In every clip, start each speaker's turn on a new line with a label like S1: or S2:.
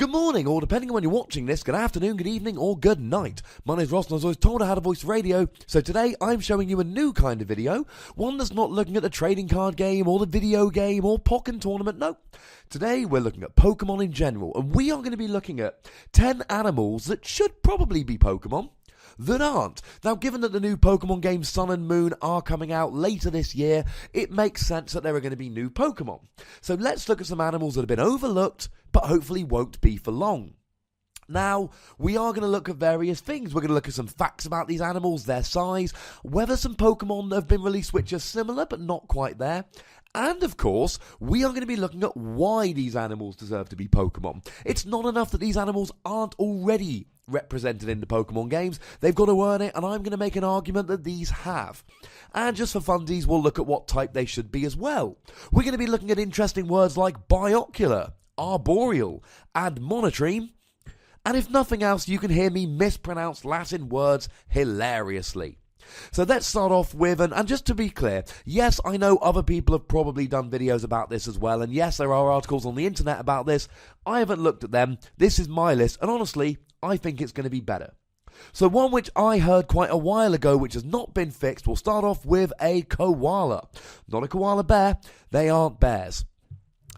S1: Good morning, or depending on when you're watching this, good afternoon, good evening, or good night. My name is Ross and I was always told I had a voice for radio, so today I'm showing you a new kind of video, one that's not looking at the trading card game, or the video game, or Pokken tournament, no. Today we're looking at Pokemon in general, and we are going to be looking at 10 animals that should probably be Pokemon, that aren't. Now, given that the new Pokemon games Sun and Moon are coming out later this year, it makes sense that there are going to be new Pokemon. So let's look at some animals that have been overlooked, but hopefully won't be for long. Now, we are going to look at various things. We're going to look at some facts about these animals, their size, whether some Pokemon have been released which are similar but not quite there. And, of course, we are going to be looking at why these animals deserve to be Pokemon. It's not enough that these animals aren't already represented in the Pokemon games. They've got to earn it, and I'm going to make an argument that these have. And just for funsies, we'll look at what type they should be as well. We're going to be looking at interesting words like biocular, arboreal, and monotreme. And if nothing else, you can hear me mispronounce Latin words hilariously. So let's start off with, and just to be clear, yes, I know other people have probably done videos about this as well, and yes, there are articles on the internet about this. I haven't looked at them. This is my list, and honestly, I think it's going to be better. So one which I heard quite a while ago, which has not been fixed, we'll start off with a koala. Not a koala bear, they aren't bears.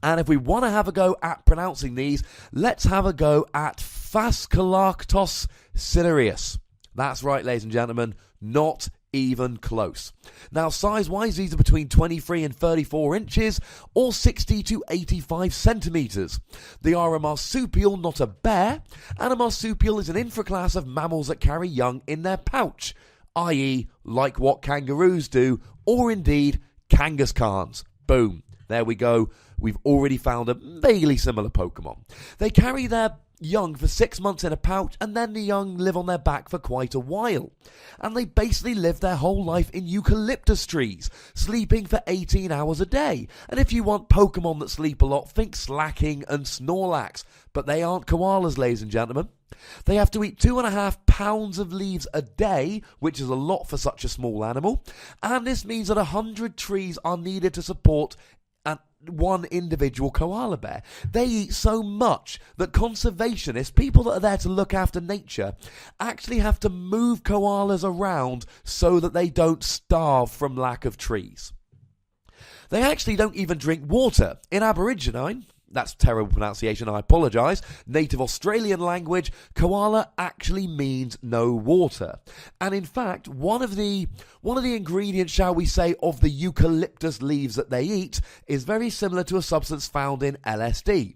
S1: And if we want to have a go at pronouncing these, let's have a go at Phascolarctos cinereus. That's right, ladies and gentlemen, not even close. Now, size-wise, these are between 23 and 34 inches, or 60 to 85 centimetres. They are a marsupial, not a bear, and a marsupial is an infraclass of mammals that carry young in their pouch, i.e., like what kangaroos do, or indeed, Kangaskhan's. Boom. There we go. We've already found a vaguely similar Pokemon. They carry their young for 6 months in a pouch, and then the young live on their back for quite a while. And they basically live their whole life in eucalyptus trees, sleeping for 18 hours a day. And if you want Pokemon that sleep a lot, think Slacking and Snorlax. But they aren't koalas, ladies and gentlemen. They have to eat 2.5 pounds of leaves a day, which is a lot for such a small animal. And this means that 100 trees are needed to support one individual koala bear. They eat so much that conservationists, people that are there to look after nature, actually have to move koalas around so that they don't starve from lack of trees. They actually don't even drink water. In Aborigine, that's terrible pronunciation, I apologise, native Australian language, koala actually means no water. And in fact, one of the ingredients, shall we say, of the eucalyptus leaves that they eat is very similar to a substance found in LSD.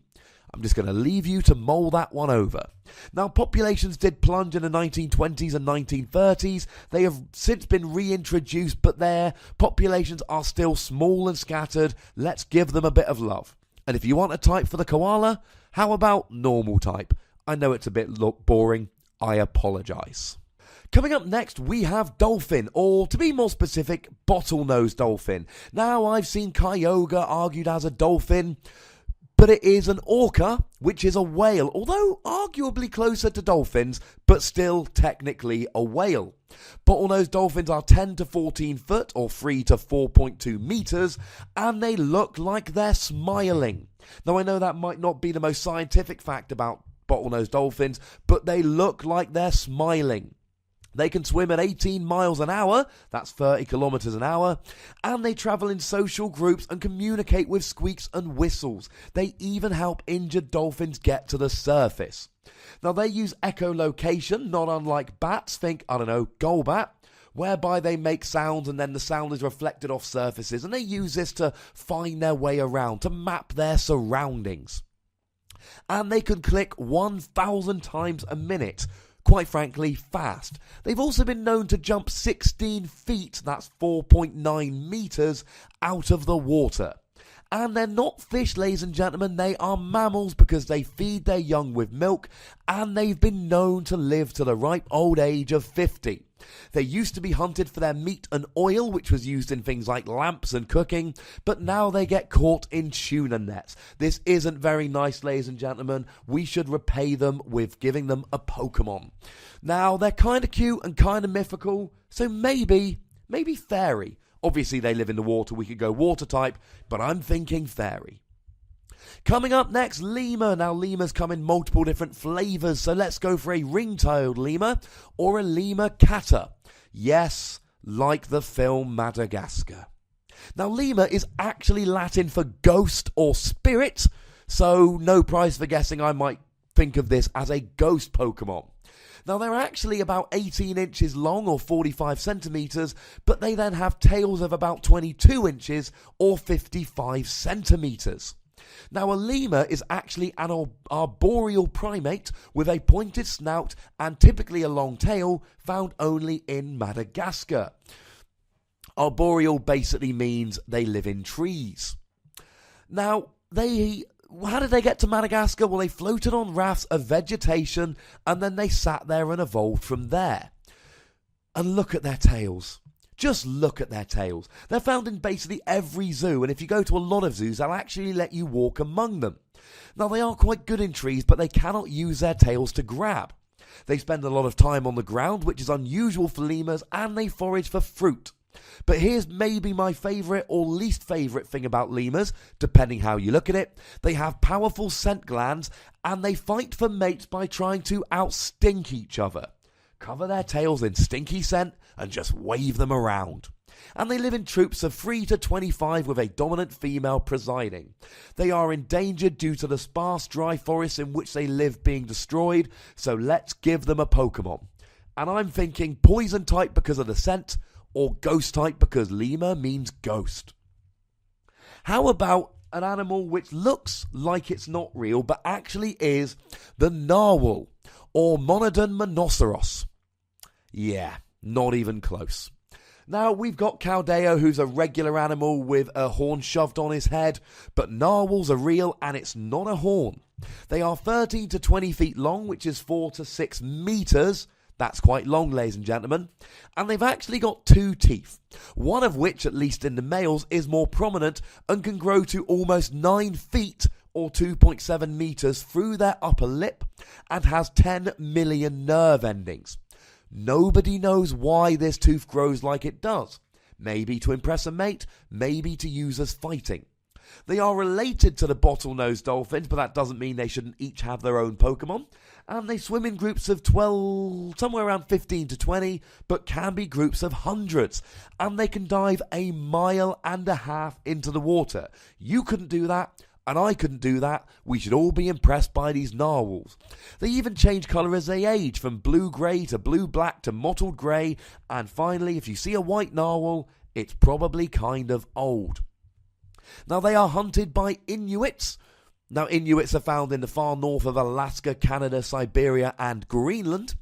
S1: I'm just going to leave you to mull that one over. Now, populations did plunge in the 1920s and 1930s. They have since been reintroduced, but their populations are still small and scattered. Let's give them a bit of love. And if you want a type for the koala, how about normal type? I know it's a bit boring. I apologise. Coming up next, we have Dolphin, or to be more specific, bottlenose dolphin. Now, I've seen Kyogre argued as a dolphin, but it is an orca, which is a whale, although arguably closer to dolphins, but still technically a whale. Bottlenose dolphins are 10 to 14 foot, or 3 to 4.2 metres, and they look like they're smiling. Now, I know that might not be the most scientific fact about bottlenose dolphins, but they look like they're smiling. They can swim at 18 miles an hour, that's 30 kilometers an hour, and they travel in social groups and communicate with squeaks and whistles. They even help injured dolphins get to the surface. Now, they use echolocation, not unlike bats, think, Golbat, whereby they make sounds and then the sound is reflected off surfaces, and they use this to find their way around, to map their surroundings. And they can click 1,000 times a minute. Quite frankly, fast. They've also been known to jump 16 feet, that's 4.9 metres, out of the water. And they're not fish, ladies and gentlemen, they are mammals because they feed their young with milk, and they've been known to live to the ripe old age of 50. They used to be hunted for their meat and oil, which was used in things like lamps and cooking, but now they get caught in tuna nets. This isn't very nice, ladies and gentlemen. We should repay them with giving them a Pokemon. Now, they're kind of cute and kind of mythical, so maybe fairy. Obviously, they live in the water. We could go water type, but I'm thinking fairy. Coming up next, lemur. Now, lemurs come in multiple different flavours, so let's go for a ring-tailed lemur or a lemur catter. Yes, like the film Madagascar. Now, lemur is actually Latin for ghost or spirit, so no prize for guessing. I might think of this as a ghost Pokemon. Now, they're actually about 18 inches long or 45 centimetres, but they then have tails of about 22 inches or 55 centimetres. Now, a lemur is actually an arboreal primate with a pointed snout and typically a long tail, found only in Madagascar. Arboreal basically means they live in trees. Now, how did they get to Madagascar? Well, they floated on rafts of vegetation and then they sat there and evolved from there. And look at their tails. Just look at their tails. They're found in basically every zoo, and if you go to a lot of zoos, they'll actually let you walk among them. Now, they are quite good in trees, but they cannot use their tails to grab. They spend a lot of time on the ground, which is unusual for lemurs, and they forage for fruit. But here's maybe my favourite or least favourite thing about lemurs, depending how you look at it. They have powerful scent glands, and they fight for mates by trying to outstink each other. Cover their tails in stinky scent and just wave them around. And they live in troops of 3 to 25 with a dominant female presiding. They are endangered due to the sparse dry forests in which they live being destroyed, so let's give them a Pokemon. And I'm thinking poison type because of the scent, or ghost type because lemur means ghost. How about an animal which looks like it's not real but actually is the narwhal or Monodon monoceros? Yeah, not even close. Now, we've got Caldeo, who's a regular animal with a horn shoved on his head, but narwhals are real and it's not a horn. They are 13 to 20 feet long, which is 4 to 6 meters. That's quite long, ladies and gentlemen. And they've actually got 2 teeth, one of which, at least in the males, is more prominent and can grow to almost 9 feet or 2.7 meters through their upper lip and has 10 million nerve endings. Nobody knows why this tooth grows like it does. Maybe to impress a mate, maybe to use as fighting. They are related to the bottlenose dolphins, but that doesn't mean they shouldn't each have their own Pokemon. And they swim in groups of 12, somewhere around 15 to 20, but can be groups of hundreds. And they can dive 1.5 miles into the water. You couldn't do that, and I couldn't do that. We should all be impressed by these narwhals. They even change colour as they age, from blue-grey to blue-black to mottled grey. And finally, if you see a white narwhal, it's probably kind of old. Now, they are hunted by Inuits. Now, Inuits are found in the far north of Alaska, Canada, Siberia and Greenland.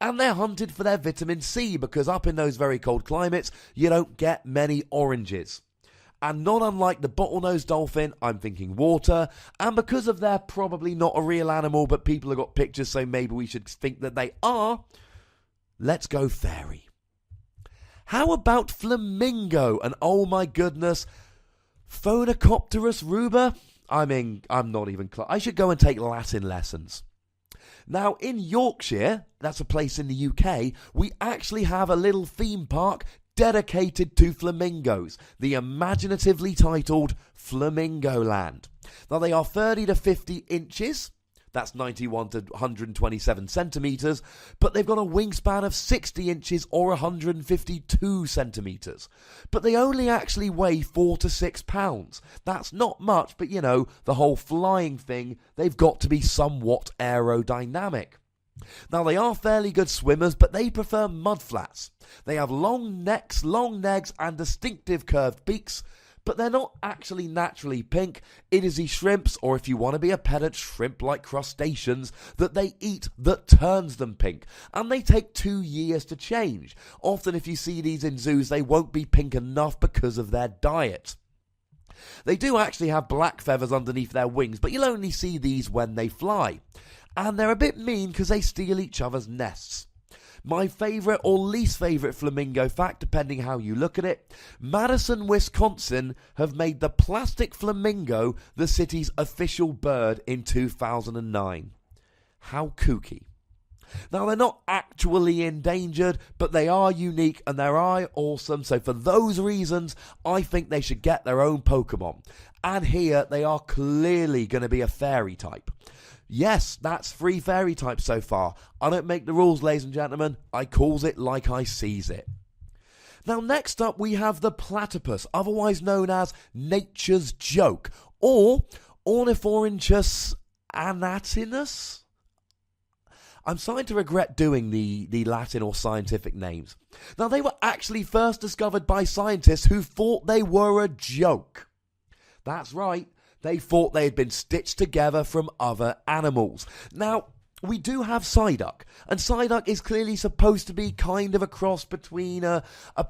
S1: And they're hunted for their vitamin C because up in those very cold climates, you don't get many oranges. And not unlike the bottlenose dolphin, I'm thinking water. And because of they're probably not a real animal, but people have got pictures, so maybe we should think that they are, let's go fairy. How about flamingo? And oh my goodness, Phoenicopterus ruber? I'm not even close. I should go and take Latin lessons. Now, in Yorkshire, that's a place in the UK, we actually have a little theme park dedicated to flamingos, the imaginatively titled Flamingo Land. Now, they are 30 to 50 inches. That's 91 to 127 centimetres, but they've got a wingspan of 60 inches or 152 centimetres. But they only actually weigh 4 to 6 pounds. That's not much, but you know, the whole flying thing, they've got to be somewhat aerodynamic. Now, they are fairly good swimmers, but they prefer mudflats. They have long necks, long legs, and distinctive curved beaks, but they're not actually naturally pink. It is the shrimps, or if you want to be a pedant, shrimp-like crustaceans, that they eat that turns them pink. And they take 2 years to change. Often if you see these in zoos, they won't be pink enough because of their diet. They do actually have black feathers underneath their wings, but you'll only see these when they fly. And they're a bit mean because they steal each other's nests. My favourite or least favourite flamingo fact, depending how you look at it, Madison, Wisconsin have made the plastic flamingo the city's official bird in 2009. How kooky. Now, they're not actually endangered, but they are unique and they are awesome. So for those reasons, I think they should get their own Pokemon. And here, they are clearly going to be a fairy type. Yes, that's 3 fairy types so far. I don't make the rules, ladies and gentlemen. I calls it like I sees it. Now, next up, we have the Platypus, otherwise known as Nature's Joke, or Ornithorhynchus anatinus. I'm starting to regret doing the Latin or scientific names. Now, they were actually first discovered by scientists who thought they were a joke. That's right. They thought they had been stitched together from other animals. Now, we do have Psyduck, and Psyduck is clearly supposed to be kind of a cross between a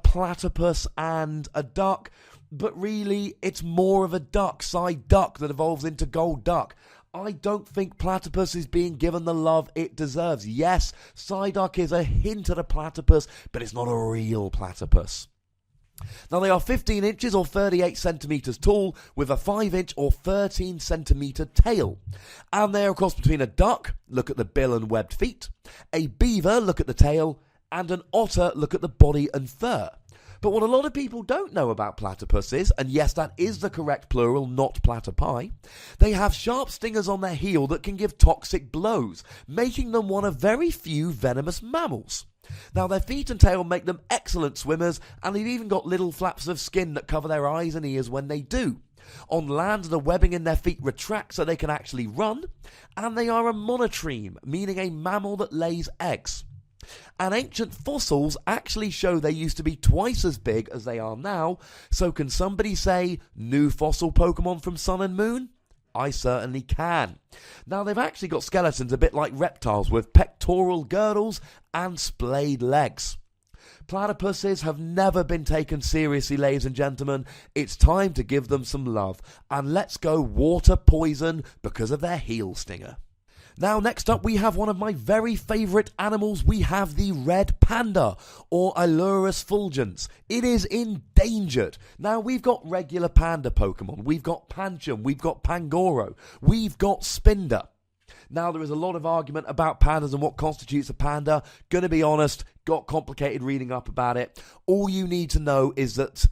S1: platypus and a duck, but really it's more of a duck, Psyduck, that evolves into Gold Duck. I don't think Platypus is being given the love it deserves. Yes, Psyduck is a hint at a platypus, but it's not a real platypus. Now, they are 15 inches or 38 centimetres tall with a 5-inch or 13 centimetre tail. And they are a cross between a duck, look at the bill and webbed feet, a beaver, look at the tail, and an otter, look at the body and fur. But what a lot of people don't know about platypuses, and yes, that is the correct plural, not platypi, they have sharp stingers on their heel that can give toxic blows, making them one of very few venomous mammals. Now, their feet and tail make them excellent swimmers, and they've even got little flaps of skin that cover their eyes and ears when they do. On land, the webbing in their feet retracts so they can actually run, and they are a monotreme, meaning a mammal that lays eggs. And ancient fossils actually show they used to be twice as big as they are now, so can somebody say, new fossil Pokemon from Sun and Moon? I certainly can. Now, they've actually got skeletons a bit like reptiles with pectoral girdles and splayed legs. Platypuses have never been taken seriously, ladies and gentlemen. It's time to give them some love. And let's go water poison because of their heel stinger. Now, next up, we have one of my very favourite animals. We have the red panda, or Alurus fulgens. It is endangered. Now, we've got regular panda Pokemon. We've got Pancham. We've got Pangoro. We've got Spinder. Now, there is a lot of argument about pandas and what constitutes a panda. Gonna be honest, got complicated reading up about it. All you need to know is that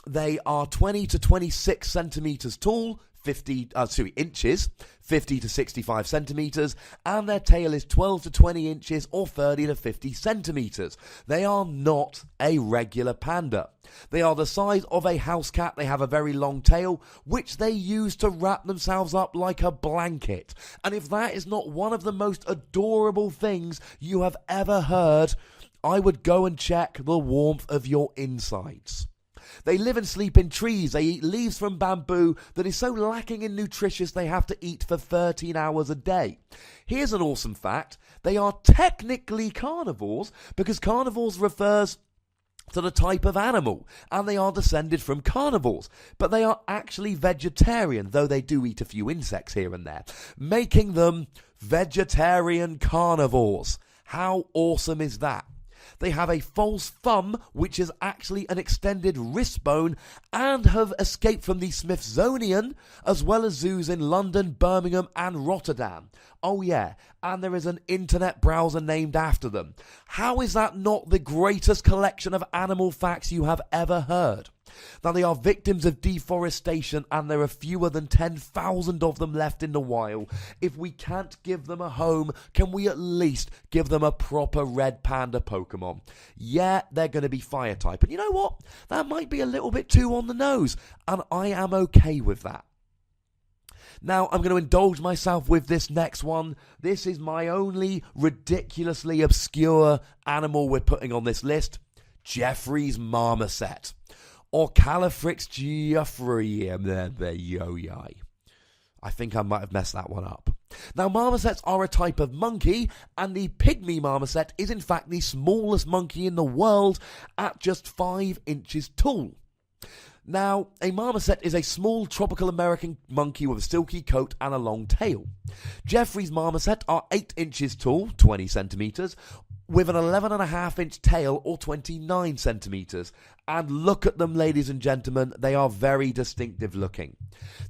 S1: they are 20 to 26 centimetres tall, 50 inches, 50 to 65 centimetres, and their tail is 12 to 20 inches or 30 to 50 centimetres. They are not a regular panda. They are the size of a house cat. They have a very long tail, which they use to wrap themselves up like a blanket. And if that is not one of the most adorable things you have ever heard, I would go and check the warmth of your insides. They live and sleep in trees. They eat leaves from bamboo that is so lacking in nutritious they have to eat for 13 hours a day. Here's an awesome fact. They are technically carnivores because carnivores refers to the type of animal, and they are descended from carnivores. But they are actually vegetarian, though they do eat a few insects here and there, making them vegetarian carnivores. How awesome is that? They have a false thumb, which is actually an extended wrist bone, and have escaped from the Smithsonian, as well as zoos in London, Birmingham, and Rotterdam. Oh yeah, and there is an internet browser named after them. How is that not the greatest collection of animal facts you have ever heard? Now, they are victims of deforestation, and there are fewer than 10,000 of them left in the wild. If we can't give them a home, can we at least give them a proper red panda Pokemon? Yeah, they're going to be fire type. And you know what? That might be a little bit too on the nose, and I am okay with that. Now, I'm going to indulge myself with this next one. This is my only ridiculously obscure animal we're putting on this list. Jeffrey's Marmoset. Or Califrix Geoffrey. I think I might have messed that one up. Now, marmosets are a type of monkey, and the pygmy marmoset is in fact the smallest monkey in the world at just 5 inches tall. Now, a marmoset is a small tropical American monkey with a silky coat and a long tail. Jeffrey's marmoset are 8 inches tall, 20 centimetres, with an 11.5-inch tail or 29 centimeters. And look at them, ladies and gentlemen, they are very distinctive looking.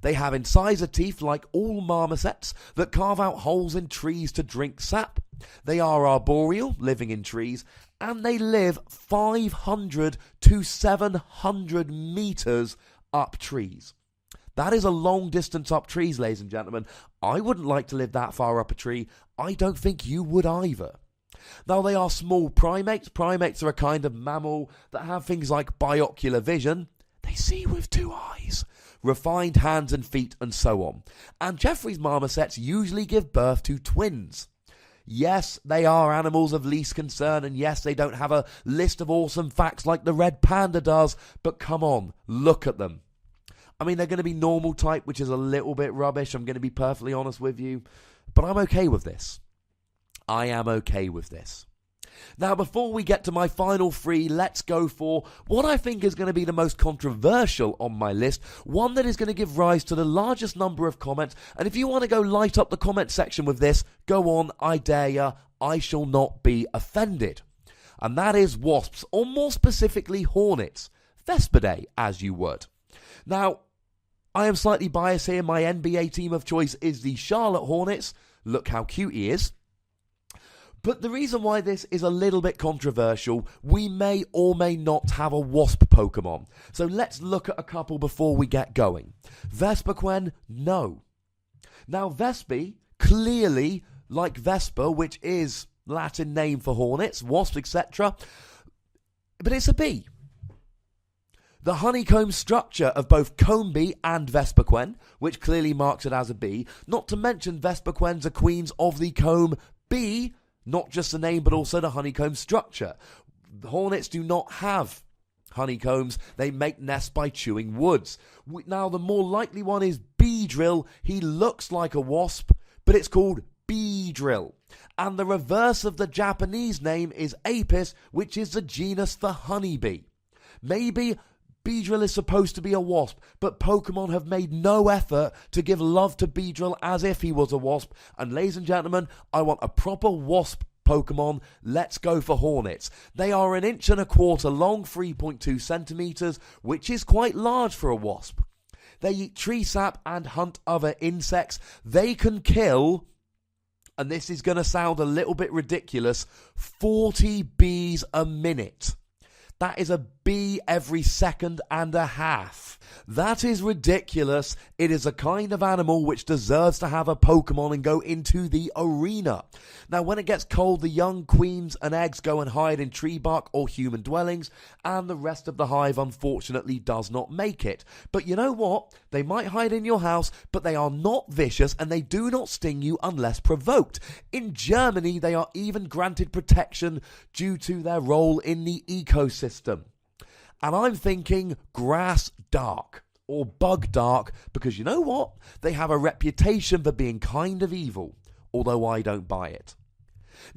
S1: They have incisor teeth like all marmosets that carve out holes in trees to drink sap. They are arboreal, living in trees, and they live 500 to 700 meters up trees. That is a long distance up trees, ladies and gentlemen. I wouldn't like to live that far up a tree. I don't think you would either. Now, they are small primates. Primates are a kind of mammal that have things like binocular vision. They see with 2 eyes. Refined hands and feet, and so on. And Jeffrey's marmosets usually give birth to twins. Yes, they are animals of least concern, and yes, they don't have a list of awesome facts like the red panda does, but come on, look at them. I mean, they're going to be normal type, which is a little bit rubbish, I'm going to be perfectly honest with you, but I'm okay with this. I am okay with this. Now, before we get to my final 3, let's go for what I think is going to be the most controversial on my list, one that is going to give rise to the largest number of comments, and if you want to go light up the comment section with this, go on, I dare ya, I shall not be offended. And that is wasps, or more specifically Hornets Vespidae, as you would. Now, I am slightly biased here, my NBA team of choice is the Charlotte Hornets, look how cute he is. But the reason why this is a little bit controversial, we may or may not have a wasp Pokemon. So let's look at a couple before we get going. Vespiquen, no. Now Vespi, clearly, like Vespa, which is Latin name for hornets, wasps, etc. But it's a bee. The honeycomb structure of both comb bee and Vespiquen, which clearly marks it as a bee, not to mention Vespiquens are queens of the comb bee, not just the name, but also the honeycomb structure. The hornets do not have honeycombs. They make nests by chewing woods. Now, the more likely one is Beedrill. He looks like a wasp, but it's called Beedrill. And the reverse of the Japanese name is Apis, which is the genus for honeybee. Maybe Beedrill is supposed to be a wasp, but Pokemon have made no effort to give love to Beedrill as if he was a wasp. And ladies and gentlemen, I want a proper wasp Pokemon. Let's go for Hornets. They are 1.25 inches long, 3.2 centimeters, which is quite large for a wasp. They eat tree sap and hunt other insects. They can kill, and this is going to sound a little bit ridiculous, 40 bees a minute. That is a bee every 1.5 seconds. That is ridiculous. It is a kind of animal which deserves to have a Pokemon and go into the arena. Now, when it gets cold, the young queens and eggs go and hide in tree bark or human dwellings, and the rest of the hive, unfortunately, does not make it. But you know what? They might hide in your house, but they are not vicious, and they do not sting you unless provoked. In Germany, they are even granted protection due to their role in the ecosystem. And I'm thinking grass dark or bug dark, because you know what? They have a reputation for being kind of evil, although I don't buy it.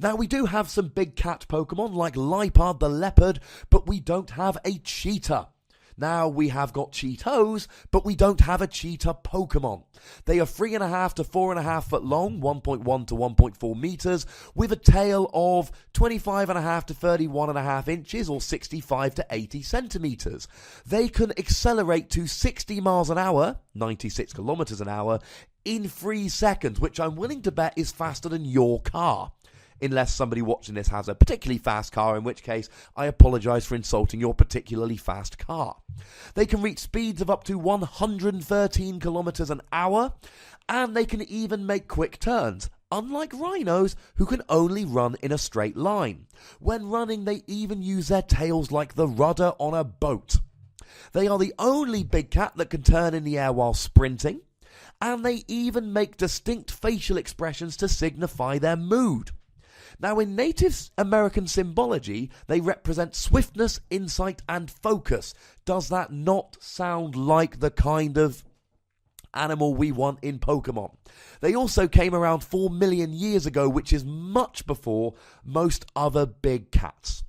S1: Now, we do have some big cat Pokemon like Lipard the leopard, but we don't have a cheetah. Now, we have got Cheetos, but we don't have a cheetah Pokemon. They are 3.5 to 4.5 foot long, 1.1 to 1.4 meters, with a tail of 25.5 to 31.5 inches, or 65 to 80 centimeters. They can accelerate to 60 miles an hour, 96 kilometers an hour, in 3 seconds, which I'm willing to bet is faster than your car. Unless somebody watching this has a particularly fast car, in which case I apologise for insulting your particularly fast car. They can reach speeds of up to 113 kilometers an hour, and they can even make quick turns, unlike rhinos who can only run in a straight line. When running, they even use their tails like the rudder on a boat. They are the only big cat that can turn in the air while sprinting, and they even make distinct facial expressions to signify their mood. Now, in Native American symbology, they represent swiftness, insight, and focus. Does that not sound like the kind of animal we want in Pokemon? They also came around 4 million years ago, which is much before most other big cats.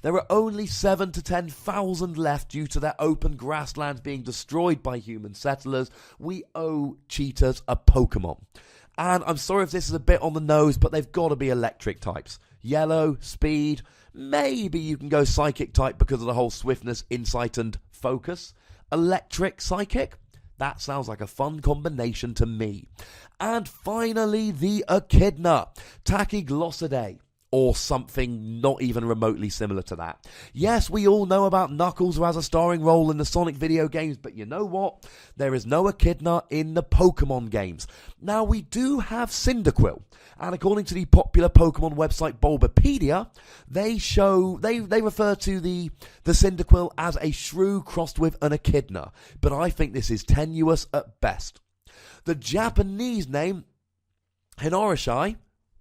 S1: There are only 7,000 to 10,000 left due to their open grasslands being destroyed by human settlers. We owe cheetahs a Pokemon. And I'm sorry if this is a bit on the nose, but they've got to be electric types. Yellow, speed. Maybe you can go psychic type because of the whole swiftness, insight, and focus. Electric, psychic. That sounds like a fun combination to me. And finally, the Echidna, Tachyglossidae, or something not even remotely similar to that. Yes, we all know about Knuckles, who has a starring role in the Sonic video games, but you know what? There is no Echidna in the Pokemon games. Now, we do have Cyndaquil, and according to the popular Pokemon website Bulbapedia, they refer to the Cyndaquil as a shrew crossed with an Echidna, but I think this is tenuous at best. The Japanese name, Hinorishi,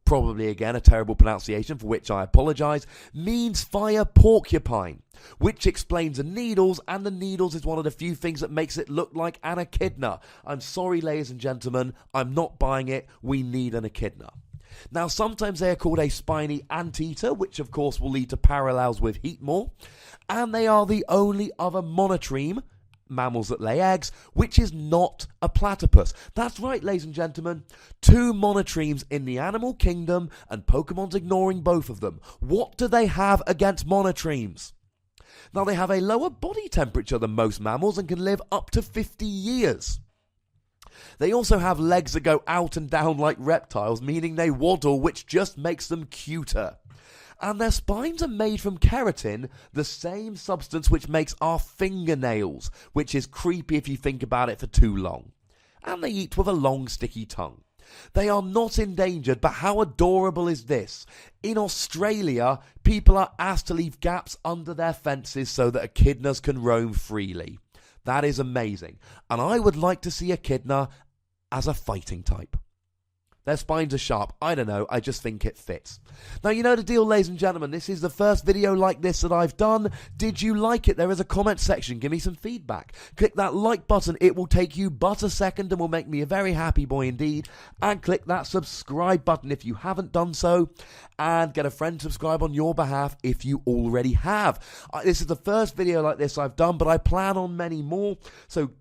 S1: probably again a terrible pronunciation for which I apologise, means fire porcupine, which explains the needles, and the needles is one of the few things that makes it look like an Echidna. I'm sorry, ladies and gentlemen, I'm not buying it. We need an Echidna. Now, sometimes they are called a spiny anteater, which of course will lead to parallels with Heatmore, and they are the only other monotreme, mammals that lay eggs, which is not a platypus. That's right, ladies and gentlemen, 2 monotremes in the animal kingdom, and Pokemon's ignoring both of them. What do they have against monotremes? Now, they have a lower body temperature than most mammals and can live up to 50 years. They also have legs that go out and down like reptiles, meaning they waddle, which just makes them cuter. And their spines are made from keratin, the same substance which makes our fingernails, which is creepy if you think about it for too long. And they eat with a long sticky tongue. They are not endangered, but how adorable is this? In Australia, people are asked to leave gaps under their fences so that echidnas can roam freely. That is amazing. And I would like to see Echidna as a fighting type. Their spines are sharp. I don't know. I just think it fits. Now, you know the deal, ladies and gentlemen. This is the first video like this that I've done. Did you like it? There is a comment section. Give me some feedback. Click that like button. It will take you but a second and will make me a very happy boy indeed. And click that subscribe button if you haven't done so. And get a friend to subscribe on your behalf if you already have. This is the first video like this I've done, but I plan on many more. So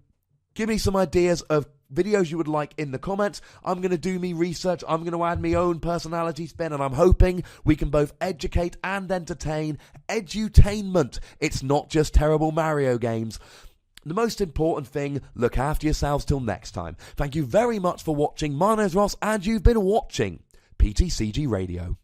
S1: give me some ideas of videos you would like in the comments. I'm going to do me research. I'm going to add my own personality spin, and I'm hoping we can both educate and entertain. Edutainment. It's not just terrible Mario games. The most important thing, look after yourselves till next time. Thank you very much for watching. My name's Ross, and you've been watching PTCG Radio.